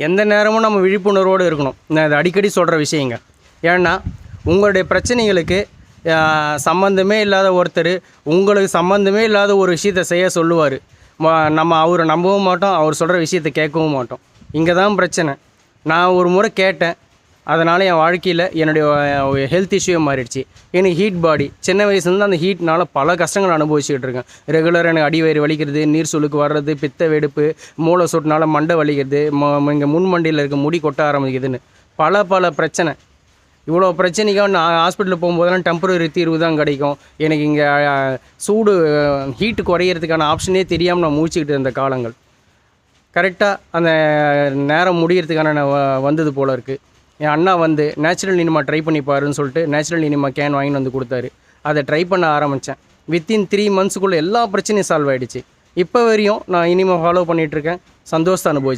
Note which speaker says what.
Speaker 1: எந்த நேரமும் நம்ம விழிப்புணர்வோடு இருக்கணும். நான் இதை அடிக்கடி சொல்கிற விஷயங்க. ஏன்னா உங்களுடைய பிரச்சனைகளுக்கு சம்மந்தமே இல்லாத ஒருத்தர் உங்களுக்கு சம்மந்தமே இல்லாத ஒரு விஷயத்தை செய்ய சொல்லுவார். நம்ம அவரை நம்பவும் மாட்டோம், அவர் சொல்கிற விஷயத்தை கேட்கவும் மாட்டோம். இங்கே தான் பிரச்சனை. நான் ஒரு முறை கேட்டேன், அதனால் என் வாழ்க்கையில் என்னுடைய ஹெல்த் இஷ்யூவே மாறிடுச்சு. எனக்கு ஹீட் பாடி, சின்ன வயசுலேருந்து அந்த ஹீட்னால் பல கஷ்டங்கள் அனுபவிச்சுக்கிட்டு இருக்கேன். ரெகுலராக எனக்கு அடிவயிறு வலிக்கிறது, நீர் சுளுக்கு வர்றது, பித்த வெடிப்பு, மூளை சொட்டுனால மண்டை வலிக்கிறது, இங்கே முன்மண்டியில் இருக்க முடி கொட்ட ஆரம்பிக்குதுன்னு பல பிரச்சனை. இவ்வளோ பிரச்சனைக்காக நான் ஹாஸ்பிட்டலுக்கு போகும்போதெல்லாம் டெம்பரரி தீர்வு தான் கிடைக்கும். எனக்கு இங்கே சூடு ஹீட்டு குறையிறதுக்கான ஆப்ஷனே தெரியாமல் நான் முடிச்சுக்கிட்டு இருந்த காலங்கள் கரெக்டாக அந்த நேரம் முடிகிறதுக்கான வந்தது போல் இருக்குது. என் அண்ணா வந்து நேச்சுரல் இனிமா ட்ரை பண்ணி பாருன்னு சொல்லிட்டு நேச்சுரல் இனிமா கேன் வாங்கிட்டு வந்து கொடுத்தாரு. அதை ட்ரை பண்ண ஆரம்பித்தேன். வித்தின் 3 monthsக்குள்ளே எல்லா பிரச்சனையும் சால்வ் ஆகிடுச்சு. இப்போ வரையும் நான் இனிமா ஃபாலோ பண்ணிகிட்ருக்கேன். சந்தோஷத்தை அனுபவிச்சு